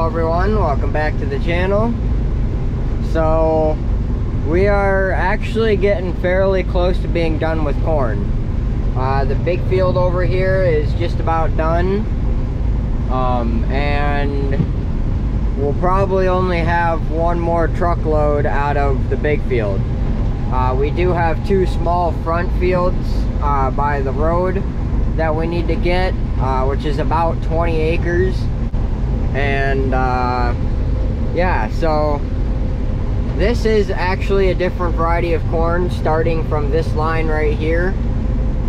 everyone, welcome back to the channel. So we are actually getting fairly close to being done with corn. The big field over here is just about done, and we'll probably only have one more truckload out of the big field. We do have two small front fields by the road that we need to get, which is about 20 acres. And yeah, so this is actually a different variety of corn starting from this line right here,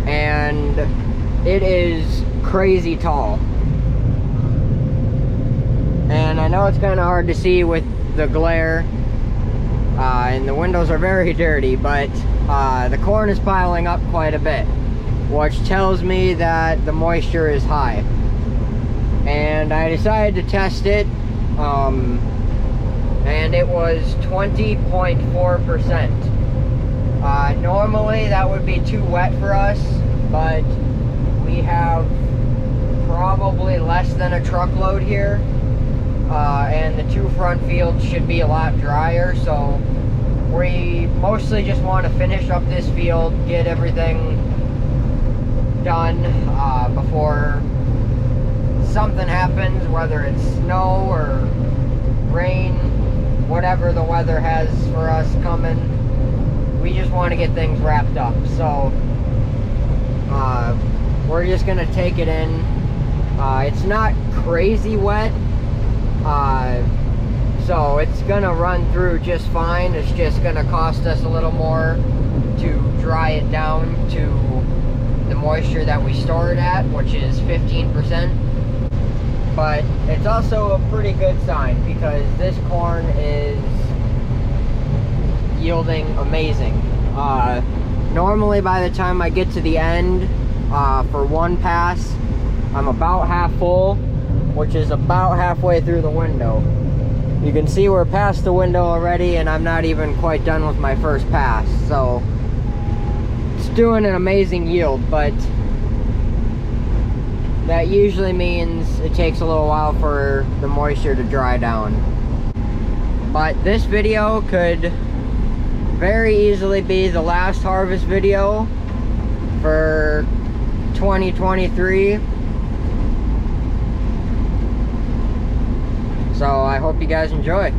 and it is crazy tall. And I know it's kind of hard to see with the glare, and the windows are very dirty, but the corn is piling up quite a bit, which tells me that the moisture is high. And I decided to test it, and it was 20.4%. Normally that would be too wet for us, but we have probably less than a truckload here, and the two front fields should be a lot drier, so we mostly just want to finish up this field, get everything done before something happens, whether it's snow or rain, whatever the weather has for us coming. We just want to get things wrapped up. So we're just gonna take it in. It's not crazy wet, so it's gonna run through just fine. It's just gonna cost us a little more to dry it down to the moisture that we store it at, which is 15%. But it's also a pretty good sign because this corn is yielding amazing. Normally by the time I get to the end for one pass, I'm about half full, which is about halfway through the window. You can see we're past the window already, and I'm not even quite done with my first pass. So it's doing an amazing yield, but that usually means it takes a little while for the moisture to dry down. But this video could very easily be the last harvest video for 2023. So I hope you guys enjoy.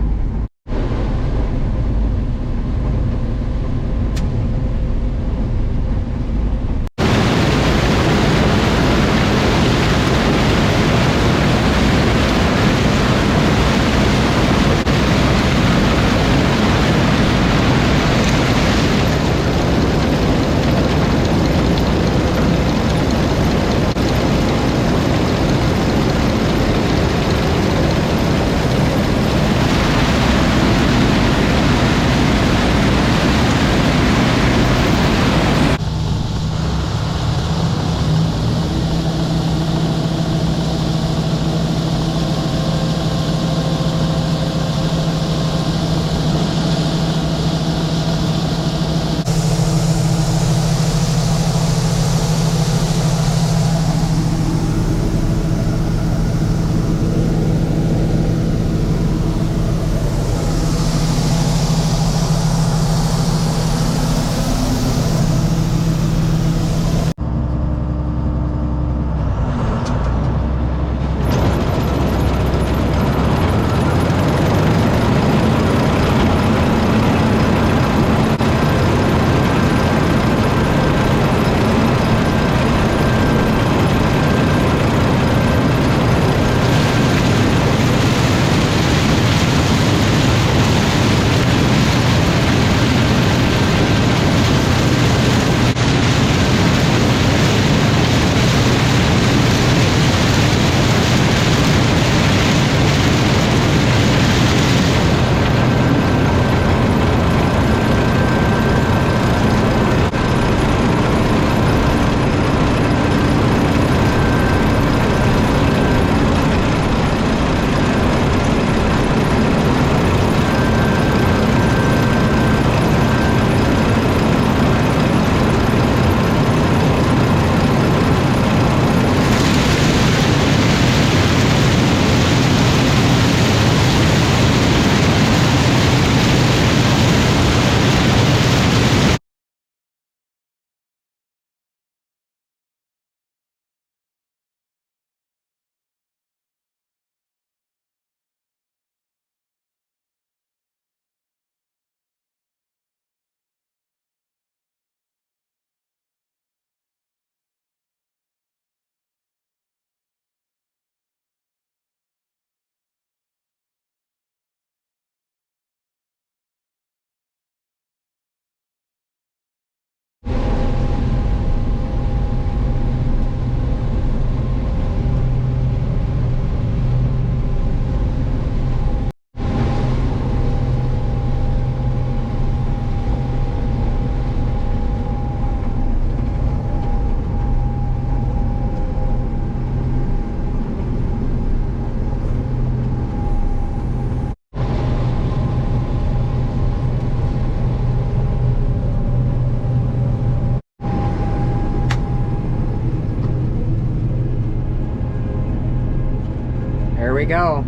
There we go.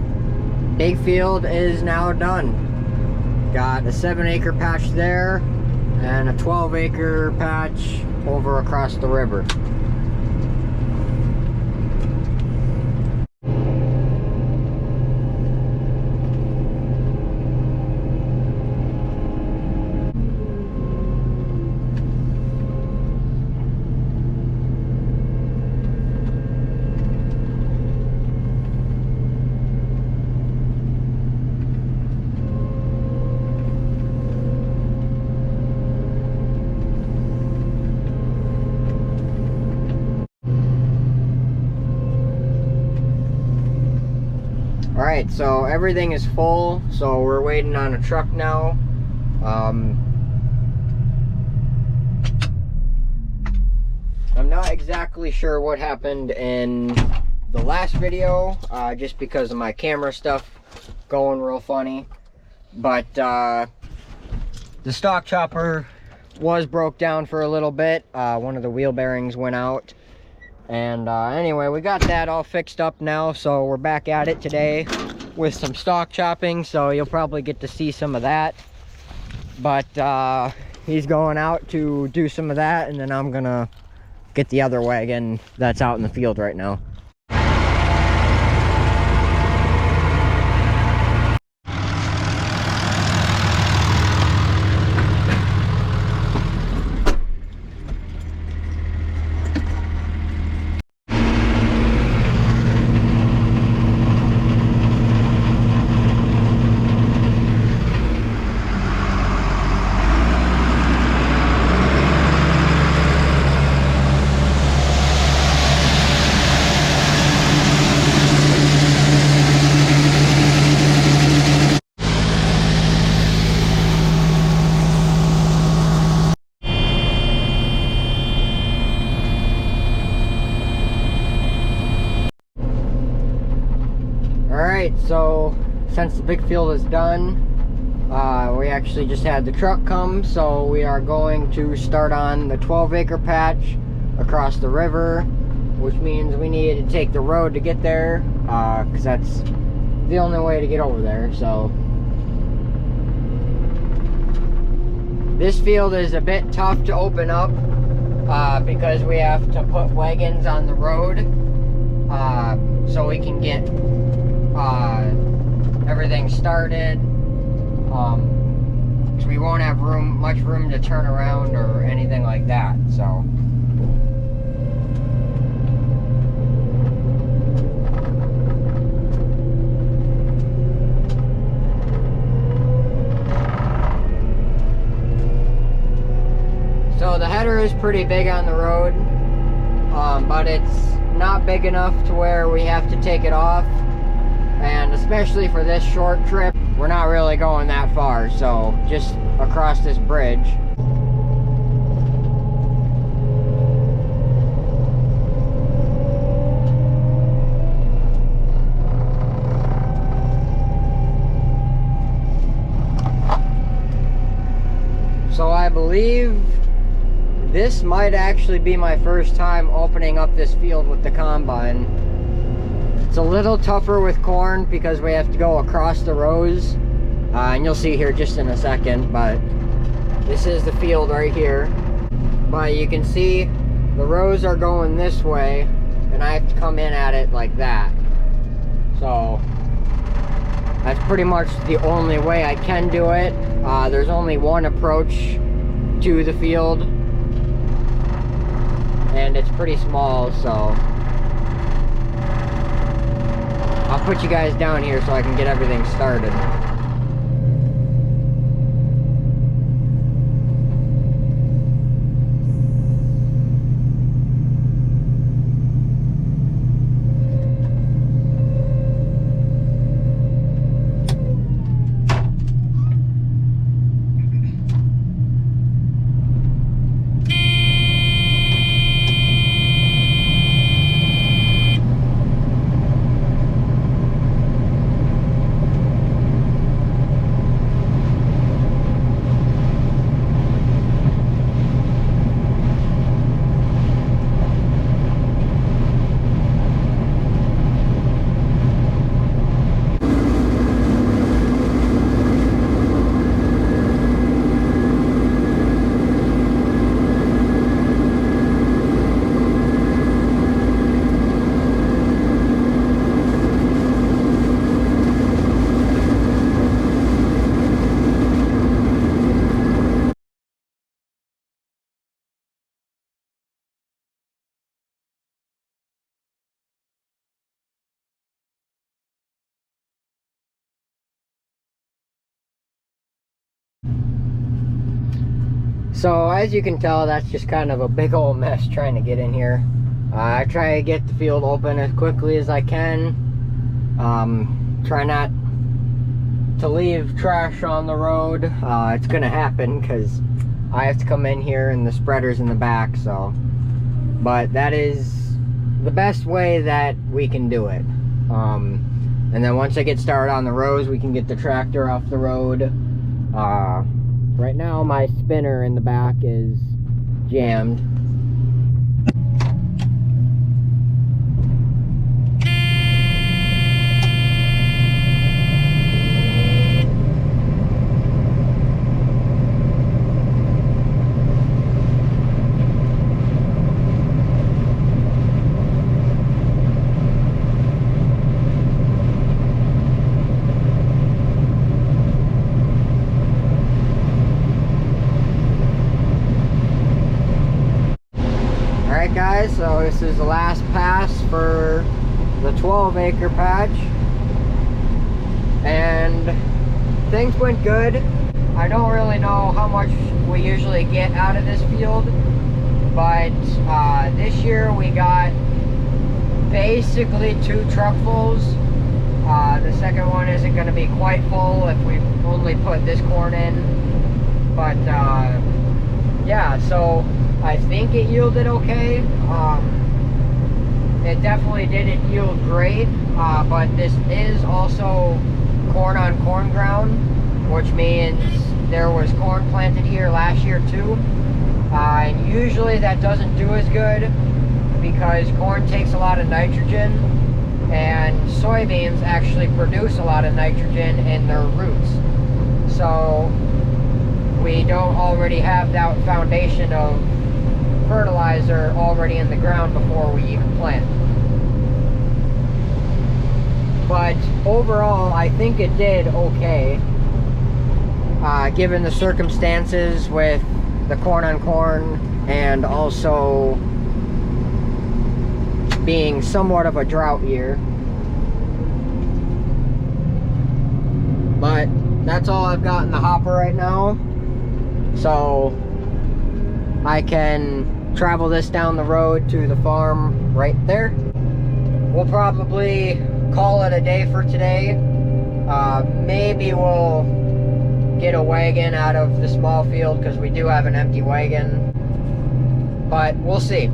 Big field is now done. Got a 7-acre patch there and a 12-acre patch over across the river. Alright, so everything is full, so we're waiting on a truck now. I'm not exactly sure what happened in the last video, just because of my camera stuff going real funny. But the stock chopper was broke down for a little bit. One of the wheel bearings went out. And anyway, we got that all fixed up now, so we're back at it today with some stock chopping, so you'll probably get to see some of that. But he's going out to do some of that, and then I'm gonna get the other wagon that's out in the field right now. Alright, so since the big field is done, we actually just had the truck come, so we are going to start on the 12-acre patch across the river, which means we need to take the road to get there, because that's the only way to get over there. So this field is a bit tough to open up, because we have to put wagons on the road, so we can get everything started, because we won't have much room to turn around or anything like that. So the header is pretty big on the road, but it's not big enough to where we have to take it off. And especially for this short trip, we're not really going that far, so just across this bridge. So I believe this might actually be my first time opening up this field with the combine. It's a little tougher with corn because we have to go across the rows, and you'll see here just in a second, but this is the field right here. But you can see the rows are going this way, and I have to come in at it like that. So that's pretty much the only way I can do it. There's only one approach to the field, and it's pretty small, so I'll put you guys down here so I can get everything started. So as you can tell, that's just kind of a big old mess trying to get in here. I try to get the field open as quickly as I can. Try not to leave trash on the road. It's gonna happen because I have to come in here and the spreader's in the back, so. But that is the best way that we can do it. And then once I get started on the rows, we can get the tractor off the road. Right now my spinner in the back is jammed. Alright guys, so this is the last pass for the 12-acre patch, and things went good. I don't really know how much we usually get out of this field, but this year we got basically 2 truckfuls. The second one isn't going to be quite full if we only put this corn in, but yeah, so I think it yielded okay. It definitely didn't yield great, but this is also corn on corn ground, which means there was corn planted here last year too. And usually that doesn't do as good because corn takes a lot of nitrogen, and soybeans actually produce a lot of nitrogen in their roots. So we don't already have that foundation of fertilizer already in the ground before we even plant. But overall, I think it did okay, given the circumstances with the corn on corn and also being somewhat of a drought year. But that's all I've got in the hopper right now, so I can travel this down the road to the farm right there. We'll probably call it a day for today. Maybe we'll get a wagon out of the small field because we do have an empty wagon, but we'll see.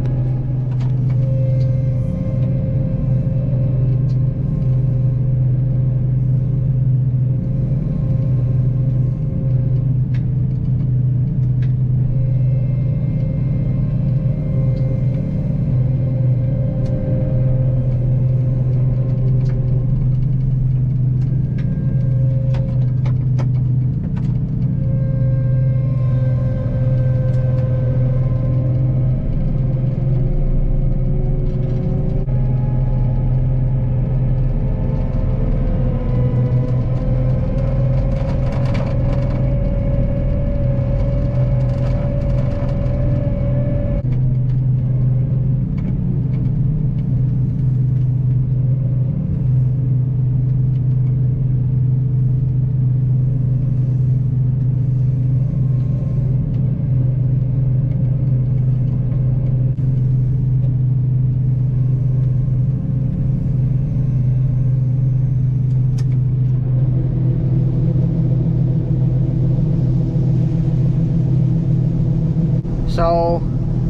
So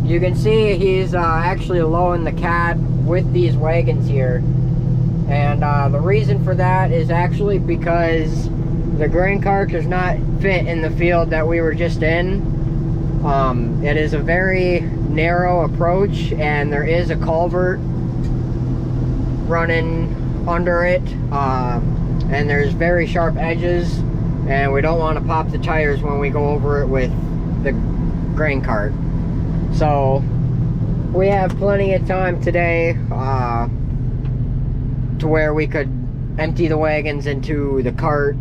you can see he's actually lowing the cat with these wagons here, and the reason for that is actually because the grain cart does not fit in the field that we were just in. It is a very narrow approach, and there is a culvert running under it, and there's very sharp edges, and we don't want to pop the tires when we go over it with the grain cart. So we have plenty of time today to where we could empty the wagons into the cart,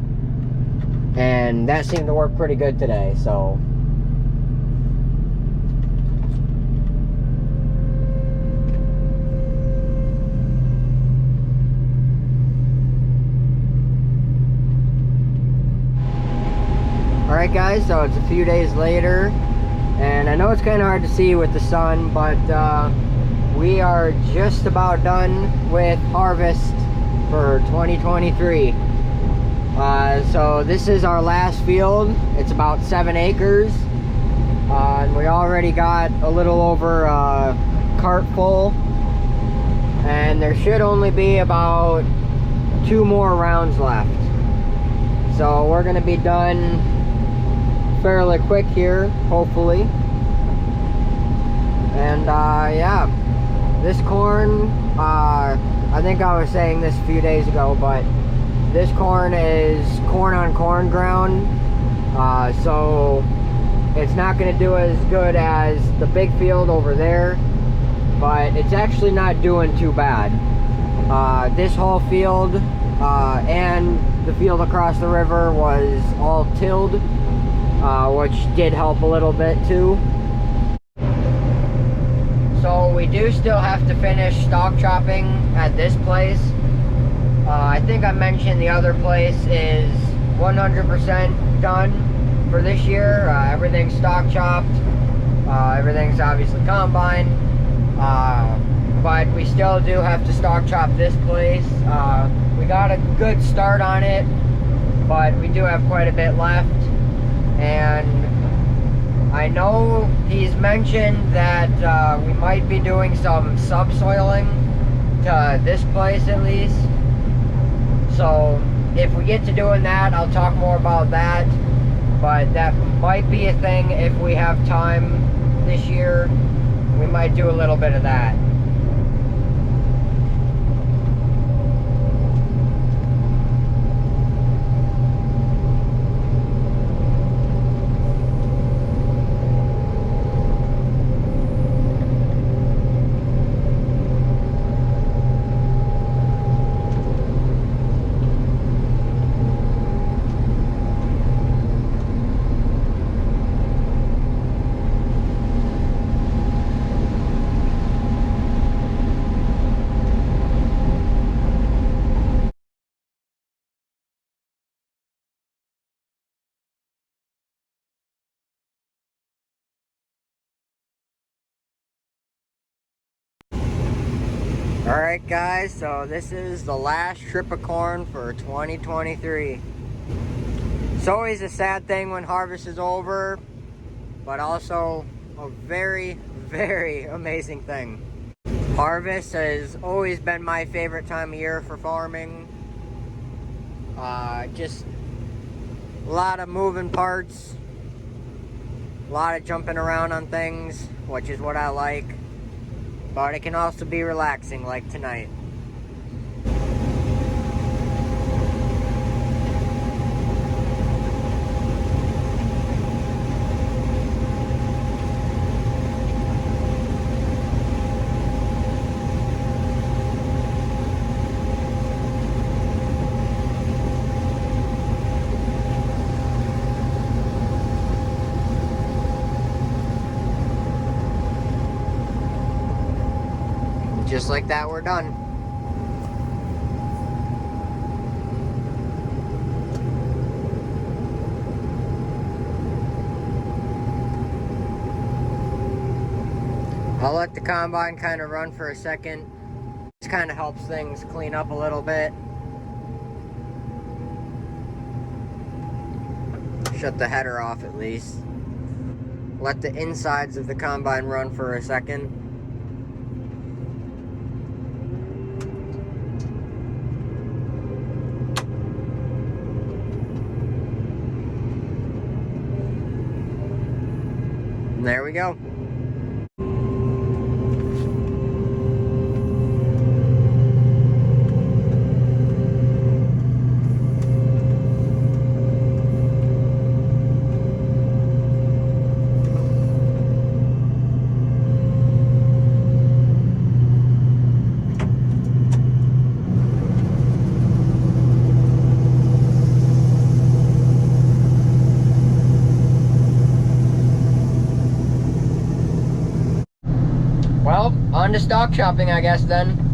and that seemed to work pretty good today. So alright guys, so it's a few days later, And I know it's kind of hard to see with the sun, but we are just about done with harvest for 2023. So this is our last field. It's about 7 acres. And we already got a little over a cart full. And there should only be about 2 more rounds left. So we're gonna be done fairly quick here, hopefully. And yeah, this corn, I think I was saying this a few days ago, but this corn is corn on corn ground, so it's not going to do as good as the big field over there, but it's actually not doing too bad. This whole field and the field across the river was all tilled, which did help a little bit too. So we do still have to finish stalk chopping at this place. I think I mentioned the other place is 100% done for this year. Everything's stalk chopped. Everything's obviously combined. But we still do have to stalk chop this place. We got a good start on it, but we do have quite a bit left. And I know he's mentioned that we might be doing some subsoiling to this place at least. So if we get to doing that, I'll talk more about that. But that might be a thing if we have time this year. We might do a little bit of that. Alright guys, so this is the last trip of corn for 2023. It's always a sad thing when harvest is over, but also a very, very amazing thing. Harvest has always been my favorite time of year for farming. Just a lot of moving parts, a lot of jumping around on things, which is what I like. But it can also be relaxing, like tonight. Just like that, we're done. I'll let the combine kind of run for a second. This kind of helps things clean up a little bit. Shut the header off at least. Let the insides of the combine run for a second. And there we go. Well, on to stock chopping, I guess, then.